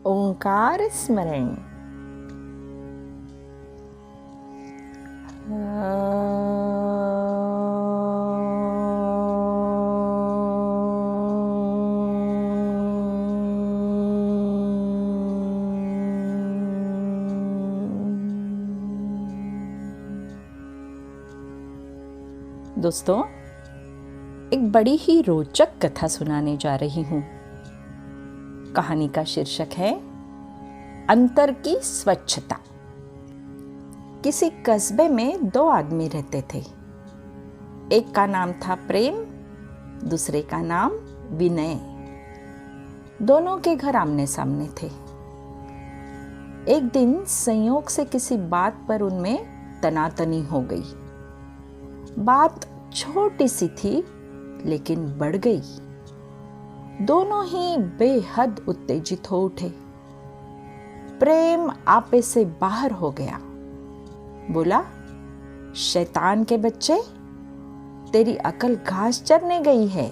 ओंकार स्मरण। दोस्तों, एक बड़ी ही रोचक कथा सुनाने जा रही हूँ। कहानी का शीर्षक है अंतर की स्वच्छता। किसी कस्बे में दो आदमी रहते थे। एक का नाम था प्रेम, दूसरे का नाम विनय। दोनों के घर आमने सामने थे। एक दिन संयोग से किसी बात पर उनमें तनातनी हो गई। बात छोटी सी थी लेकिन बढ़ गई। दोनों ही बेहद उत्तेजित हो उठे। प्रेम आपे से बाहर हो गया। बोला, शैतान के बच्चे, तेरी अकल घास चरने गई है।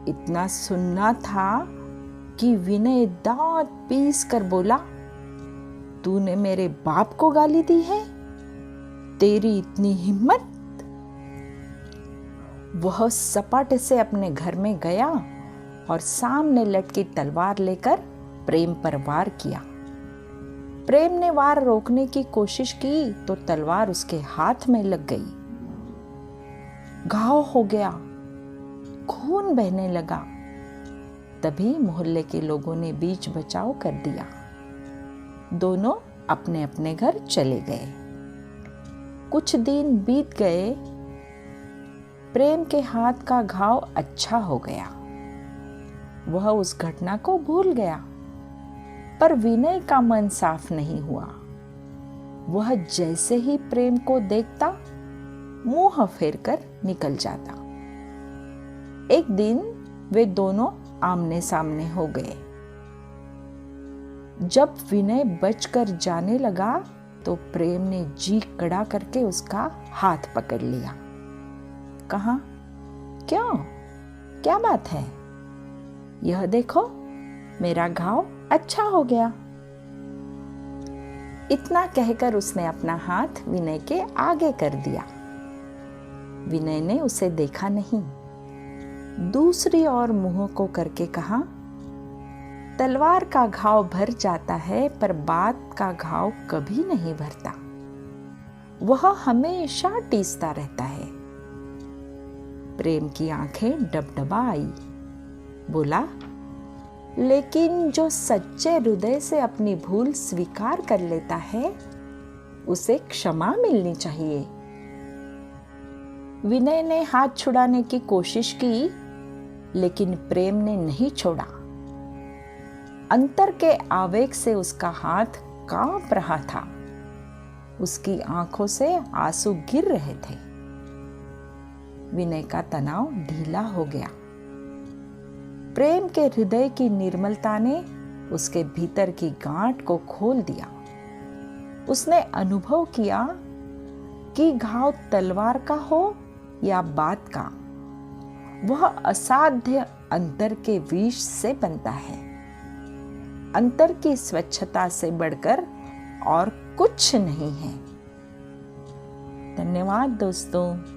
इतना सुनना था कि विनय दांत पीस कर बोला, तूने मेरे बाप को गाली दी है? तेरी इतनी हिम्मत? वह सपाटे से अपने घर में गया और सामने लटकी तलवार लेकर प्रेम पर वार किया। प्रेम ने वार रोकने की कोशिश की तो तलवार उसके हाथ में लग गई। घाव हो गया, खून बहने लगा। तभी मोहल्ले के लोगों ने बीच बचाव कर दिया। दोनों अपने अपने घर चले गए। कुछ दिन बीत गए। प्रेम के हाथ का घाव अच्छा हो गया। वह उस घटना को भूल गया, पर विनय का मन साफ नहीं हुआ। वह जैसे ही प्रेम को देखता, मुंह फेर कर निकल जाता। एक दिन वे दोनों आमने सामने हो गए। जब विनय बचकर जाने लगा तो प्रेम ने जी कड़ा करके उसका हाथ पकड़ लिया। कहा, क्यों, क्या बात है? यह देखो, मेरा घाव अच्छा हो गया। इतना कहकर उसने अपना हाथ विनय के आगे कर दिया। विनय ने उसे देखा नहीं। दूसरी ओर मुंह को करके कहा, तलवार का घाव भर जाता है पर बात का घाव कभी नहीं भरता। वह हमेशा टीसता रहता है। प्रेम की आंखें डबडबा आई। बोला, लेकिन जो सच्चे हृदय से अपनी भूल स्वीकार कर लेता है, उसे क्षमा मिलनी चाहिए। विनय ने हाथ छुड़ाने की कोशिश की, लेकिन प्रेम ने नहीं छोड़ा। अंतर के आवेग से उसका हाथ कांप रहा था। उसकी आंखों से आंसू गिर रहे थे। विनय का तनाव ढीला हो गया। प्रेम के हृदय की निर्मलता ने उसके भीतर की गांठ को खोल दिया। उसने अनुभव किया कि घाव तलवार का हो या बात का, वह असाध्य अंतर के विष से बनता है। अंतर की स्वच्छता से बढ़कर और कुछ नहीं है। धन्यवाद दोस्तों।